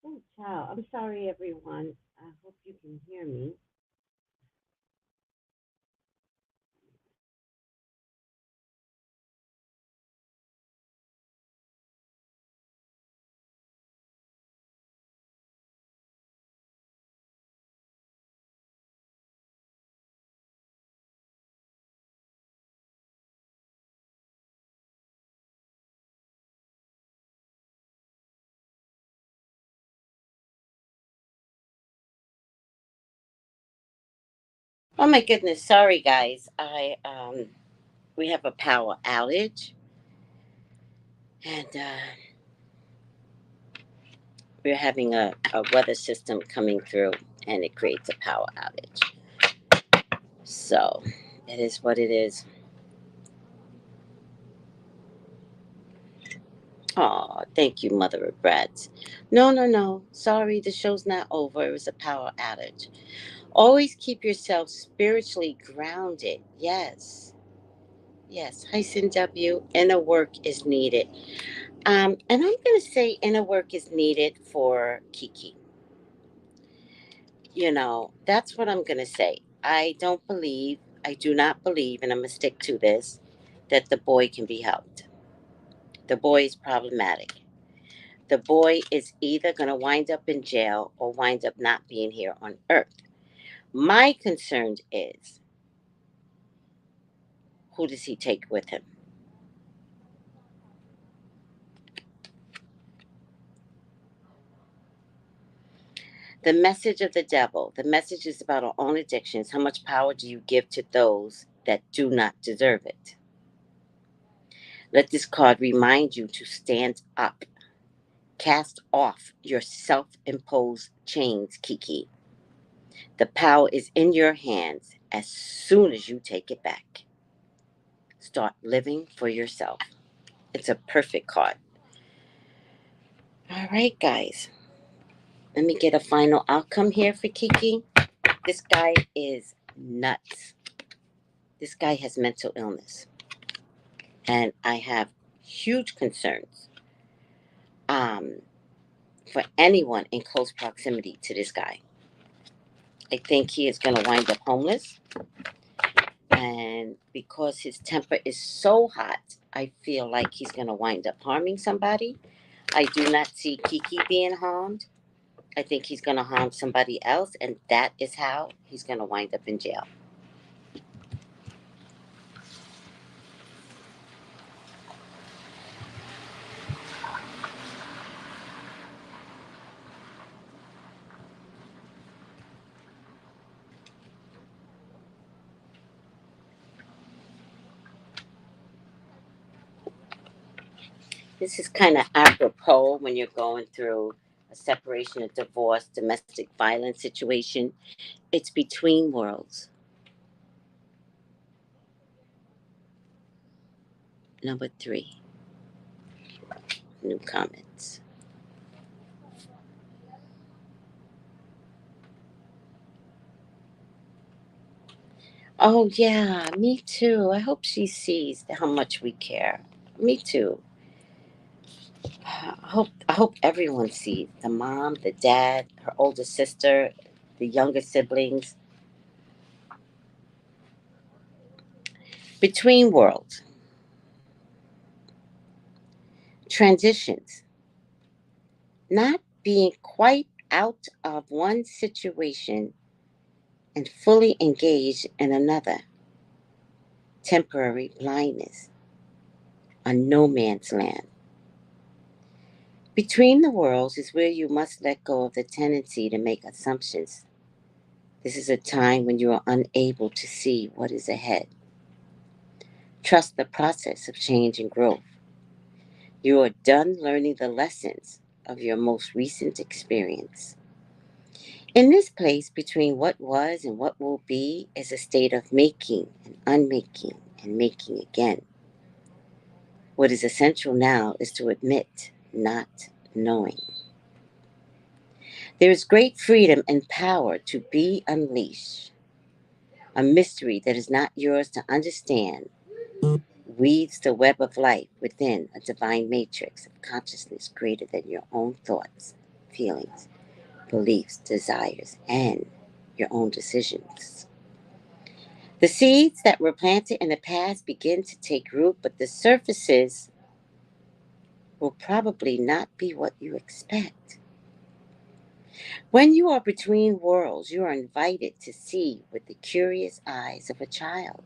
Oh, ciao. I'm sorry, everyone. I hope you can hear me. Oh my goodness, sorry guys. I We have a power outage, and we're having a weather system coming through, and it creates a power outage. So it is what it is. Oh, thank you, mother of brats. No, no, no. Sorry, the show's not over. It was a power outage. Always keep yourself spiritually grounded. Yes. Yes, Hyson W. Inner work is needed. And I'm going to say inner work is needed for Keke. That's what I'm going to say. I do not believe, and I'm going to stick to this, that the boy can be helped. The boy is problematic. The boy is either going to wind up in jail or wind up not being here on earth. My concern is, who does he take with him? The message of the devil, the message is about our own addictions. How much power do you give to those that do not deserve it? Let this card remind you to stand up. Cast off your self imposed chains, Keke. The power is in your hands as soon as you take it back. Start living for yourself. It's a perfect card. All right, guys. Let me get a final outcome here for Keke. This guy is nuts. This guy has mental illness. And I have huge concerns um, for anyone in close proximity to this guy. I think he is going to wind up homeless. And because his temper is so hot, I feel like he's going to wind up harming somebody. I do not see Keke being harmed. I think he's going to harm somebody else, and that is how he's going to wind up in jail. This is kind of apropos when you're going through a separation, a divorce, domestic violence situation. It's between worlds. Number 3, new comments. Oh, yeah, me too. I hope she sees how much we care. Me too. I hope everyone sees the mom, the dad, her older sister, the younger siblings. Between worlds, transitions, not being quite out of one situation and fully engaged in another. Temporary blindness on no man's land. Between the worlds is where you must let go of the tendency to make assumptions. This is a time when you are unable to see what is ahead. Trust the process of change and growth. You are done learning the lessons of your most recent experience. In this place between what was and what will be is a state of making and unmaking and making again. What is essential now is to admit not knowing. There is great freedom and power to be unleashed. A mystery that is not yours to understand weaves the web of life within a divine matrix of consciousness greater than your own thoughts, feelings, beliefs, desires, and your own decisions. The seeds that were planted in the past begin to take root, but the surfaces will probably not be what you expect. When you are between worlds, you are invited to see with the curious eyes of a child,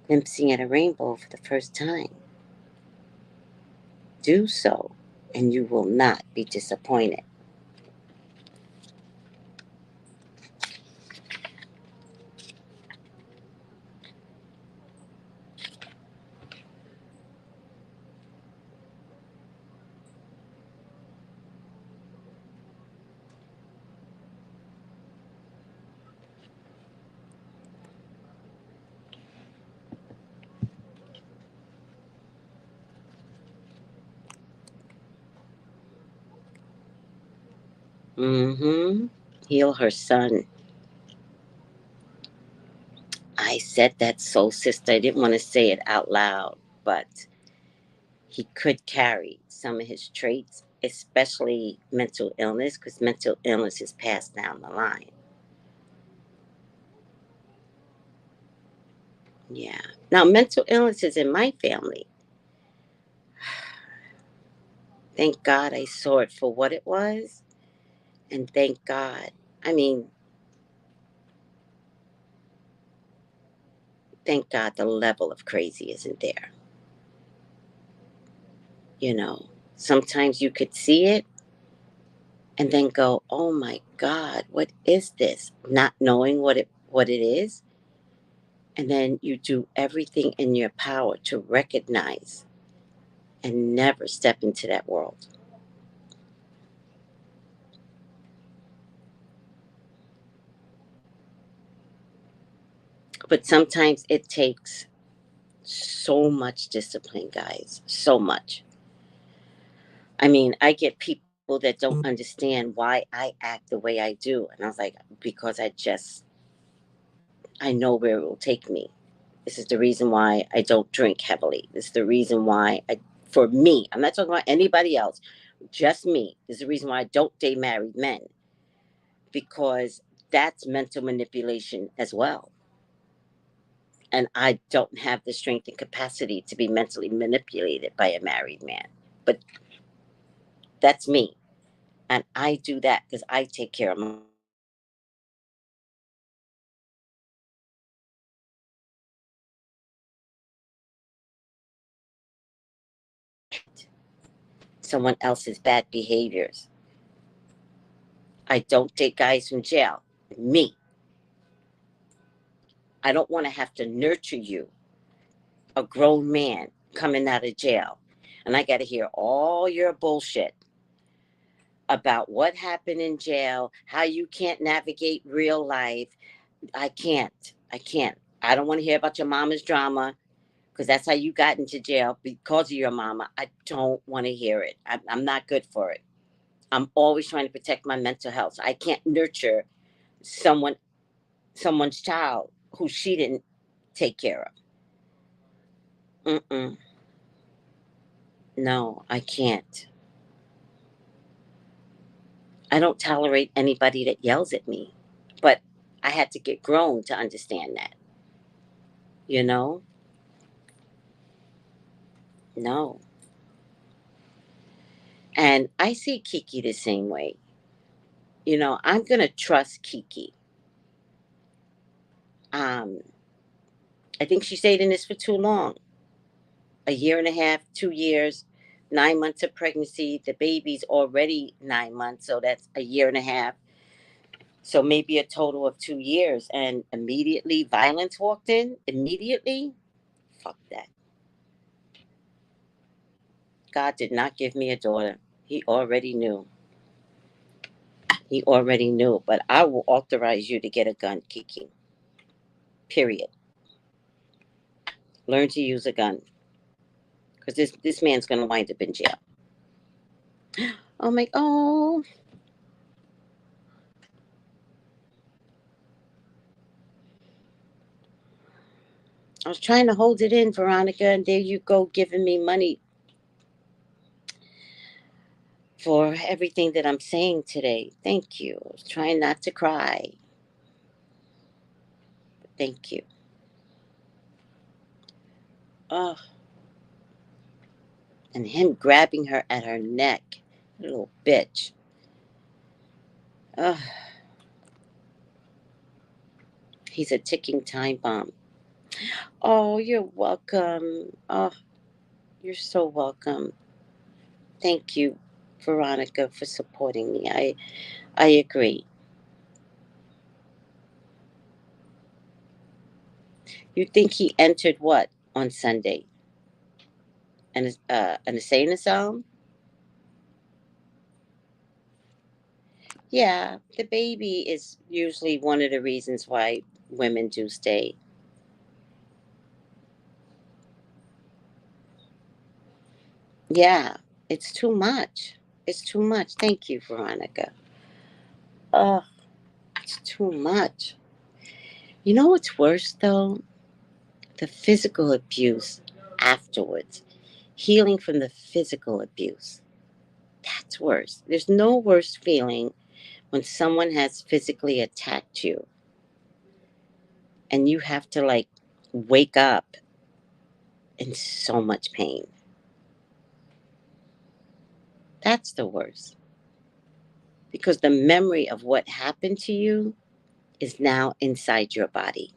glimpsing at a rainbow for the first time. Do so, and you will not be disappointed. Mm-hmm. Heal her son. I said that, soul sister. I didn't want to say it out loud, but he could carry some of his traits, especially mental illness, because mental illness is passed down the line. Yeah. Now, mental illness is in my family. Thank God I saw it for what it was. And thank God. I mean, thank God the level of crazy isn't there. You know, sometimes you could see it and then go, "Oh my God, what is this?" Not knowing what it is, and then you do everything in your power to recognize and never step into that world. But sometimes it takes so much discipline, guys. So much. I mean, I get people that don't understand why I act the way I do. And I was like, because I know where it will take me. This is the reason why I don't drink heavily. This is the reason why for me, I'm not talking about anybody else, just me. This is the reason why I don't date married men, because that's mental manipulation as well. And I don't have the strength and capacity to be mentally manipulated by a married man. But that's me. And I do that because I take care of myself. Someone else's bad behaviors. I don't take guys from jail. Me. I don't want to have to nurture you, a grown man coming out of jail. And I got to hear all your bullshit about what happened in jail, how you can't navigate real life. I can't. I can't. I don't want to hear about your mama's drama because that's how you got into jail because of your mama. I don't want to hear it. I'm not good for it. I'm always trying to protect my mental health. I can't nurture someone someone's child who she didn't take care of. Mm-mm. No, I can't. I don't tolerate anybody that yells at me. But I had to get grown to understand that. You know? No. And I see Kiki the same way. I'm going to trust Kiki. Um, I think she stayed in this for too long. A year and a half, 2 years, 9 months of pregnancy. The baby's already 9 months, so that's a year and a half. So maybe a total of 2 years. And immediately violence walked in. Immediately. Fuck that. God did not give me a daughter. He already knew. He already knew. But I will authorize you to get a gun, Kiki. Period. Learn to use a gun. Because this man's going to wind up in jail. Oh my, oh. I was trying to hold it in, Veronica, and there you go giving me money for everything that I'm saying today. Thank you. I was trying not to cry. Thank you. Oh, and him grabbing her at her neck. Little bitch. Oh, he's a ticking time bomb. Oh, you're welcome. Oh, you're so welcome. Thank you, Veronica, for supporting me. I agree. You think he entered what on Sunday? An insane asylum? Yeah, the baby is usually one of the reasons why women do stay. Yeah, it's too much. It's too much. Thank you, Veronica. Oh, it's too much. You know what's worse though? The physical abuse afterwards. Healing from the physical abuse. That's worse. There's no worse feeling when someone has physically attacked you and you have to like wake up in so much pain. That's the worst. Because the memory of what happened to you is now inside your body.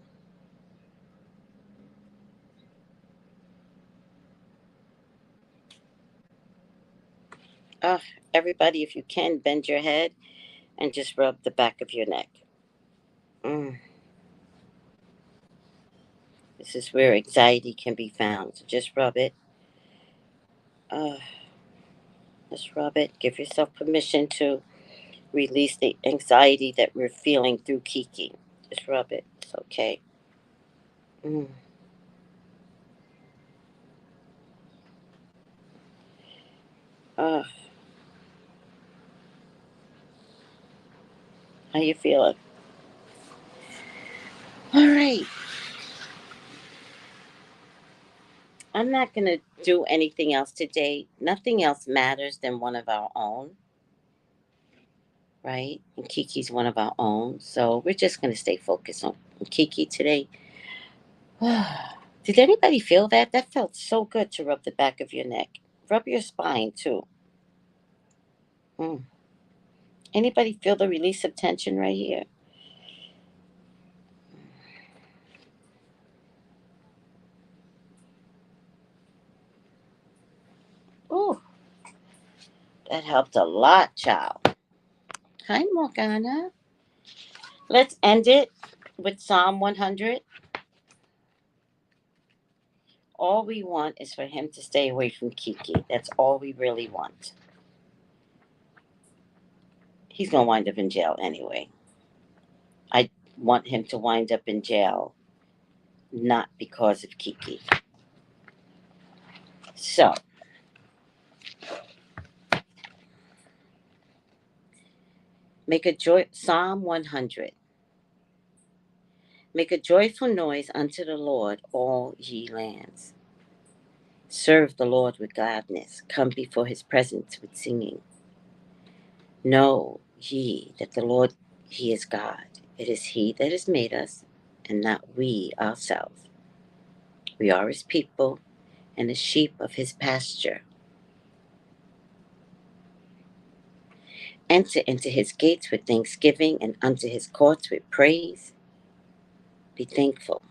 Oh, everybody, if you can, bend your head and just rub the back of your neck. Mm, this is where anxiety can be found. So just rub it. Uh, just rub it. Give yourself permission to release the anxiety that we're feeling through Kiki. Just rub it. It's okay. Mm. Uh, how you feeling? All right. I'm not going to do anything else today. Nothing else matters than one of our own, right? And Kiki's one of our own. So we're just going to stay focused on Kiki today. Did anybody feel that? That felt so good to rub the back of your neck. Rub your spine too. Mm. Anybody feel the release of tension right here? Oh, that helped a lot, child. Hi, Morgana. Let's end it with Psalm 100. All we want is for him to stay away from Kiki. That's all we really want. He's going to wind up in jail anyway. I want him to wind up in jail, not because of Kiki. So, make a joy. Psalm 100. Make a joyful noise unto the Lord, all ye lands. Serve the Lord with gladness. Come before his presence with singing. Know ye that the Lord, he is God. It is he that has made us, and not we ourselves. We are his people, and the sheep of his pasture. Enter into his gates with thanksgiving, and unto his courts with praise. Be thankful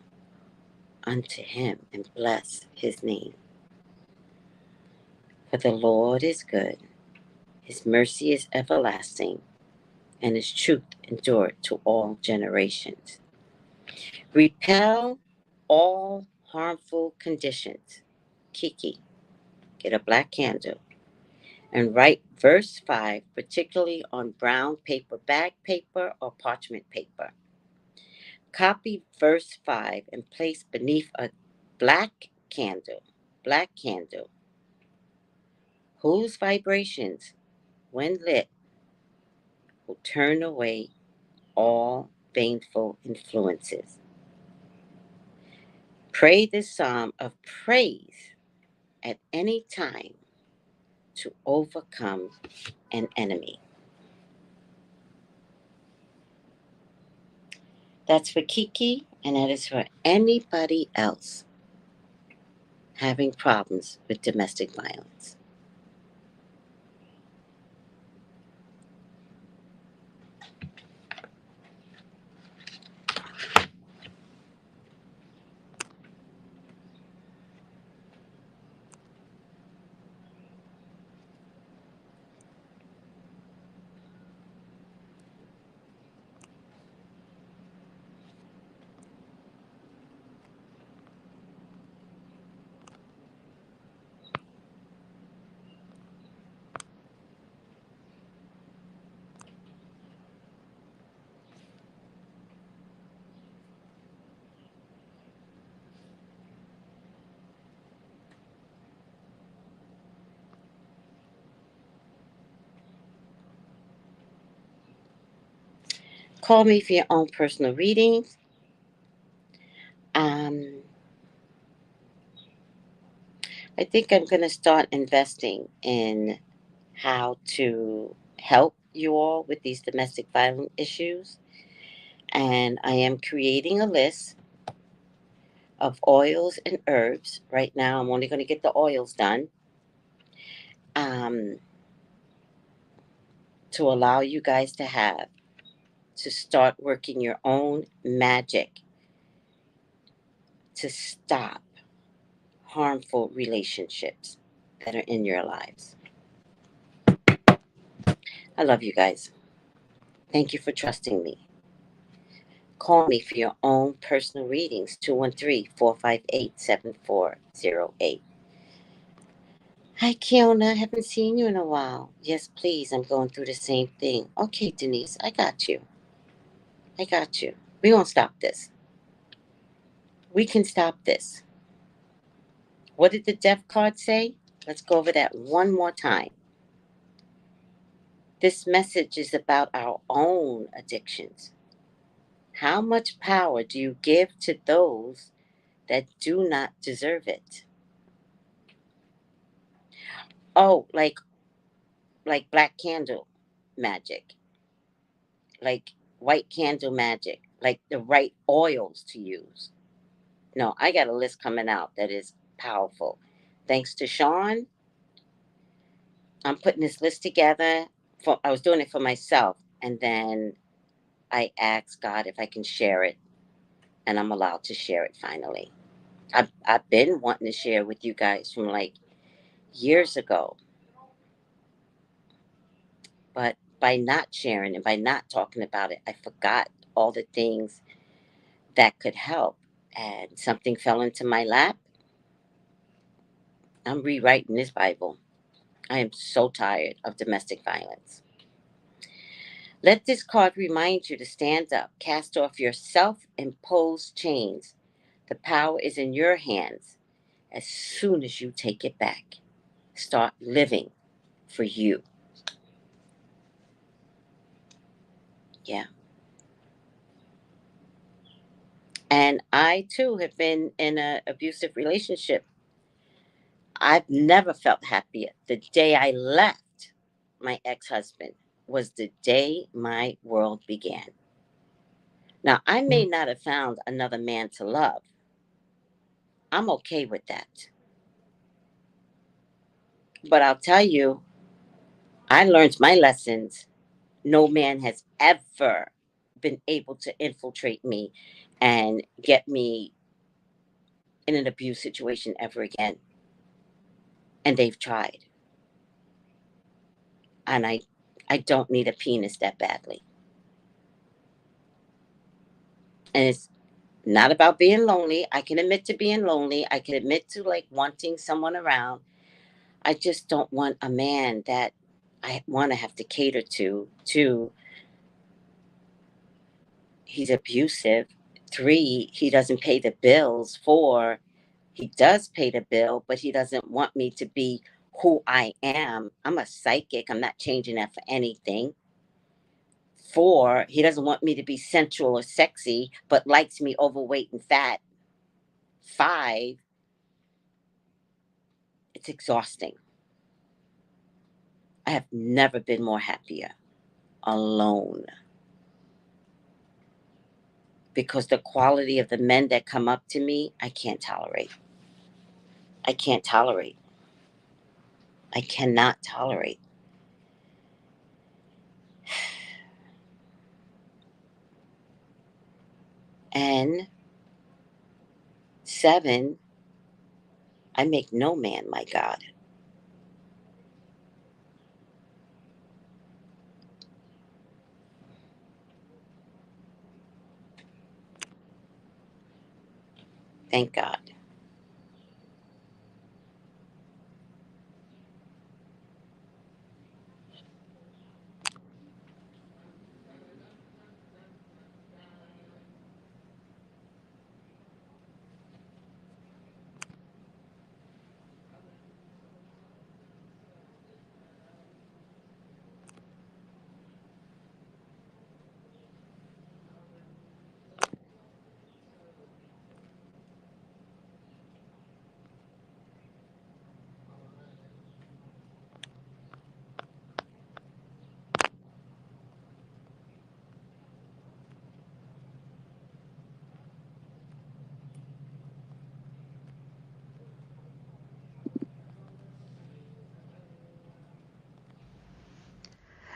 unto him, and bless his name. For the Lord is good, his mercy is everlasting, and his truth endured to all generations. Repel all harmful conditions. Kiki, get a black candle and write verse 5, particularly on brown paper, bag paper, or parchment paper. Copy verse 5 and place beneath a black candle, whose vibrations, when lit, will turn away all baneful influences. Pray this psalm of praise at any time to overcome an enemy. That's for Kiki, and that is for anybody else having problems with domestic violence. Call me for your own personal readings. Um, I think I'm going to start investing in how to help you all with these domestic violence issues. And I am creating a list of oils and herbs. Right now, I'm only going to get the oils done, um, to allow you guys to start working your own magic to stop harmful relationships that are in your lives. I love you guys. Thank you for trusting me. Call me for your own personal readings, 213-458-7408. Hi, Kiona. Haven't seen you in a while. Yes, please. I'm going through the same thing. Okay, Denise, I got you. I got you. We won't stop this. We can stop this. What did the death card say? Let's go over that one more time. This message is about our own addictions. How much power do you give to those that do not deserve it? Oh, like black candle magic, like white candle magic, like the right oils to use. No, I got a list coming out that is powerful. Thanks to Sean, I'm putting this list together. I was doing it for myself, and then I asked God if I can share it, and I'm allowed to share it finally. I've been wanting to share with you guys from like years ago, but by not sharing and by not talking about it, I forgot all the things that could help. And something fell into my lap. I'm rewriting this Bible. I am so tired of domestic violence. Let this card remind you to stand up, cast off your self imposed chains. The power is in your hands as soon as you take it back. Start living for you. Yeah. And I too have been in an abusive relationship. I've never felt happier. The day I left my ex husband was the day my world began. Now, I may not have found another man to love. I'm okay with that. But I'll tell you, I learned my lessons. No man has ever been able to infiltrate me and get me in an abuse situation ever again. And they've tried. And I don't need a penis that badly. And it's not about being lonely. I can admit to being lonely. I can admit to like wanting someone around. I just don't want a man that I want to have to cater to. He's abusive. 3, he doesn't pay the bills. 4, he does pay the bill, but he doesn't want me to be who I am. I'm a psychic. I'm not changing that for anything. 4, he doesn't want me to be sensual or sexy, but likes me overweight and fat. 5, it's exhausting. I have never been more happier alone, because the quality of the men that come up to me, I can't tolerate. I can't tolerate. I cannot tolerate. And 7, I make no man my God. Thank God.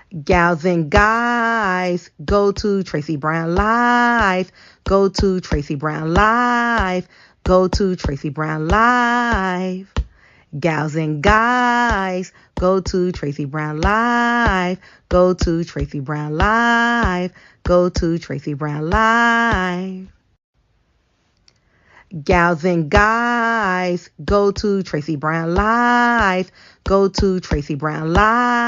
Gals and guys, go to Tracey Brown Live. Go to Tracey Brown Live. Go to Tracey Brown Live. Gals and guys, go to Tracey Brown Live. Go to Tracey Brown Live. Go to Tracey Brown Live. Gals and guys, go to Tracey Brown Live. Go to Tracey Brown Live.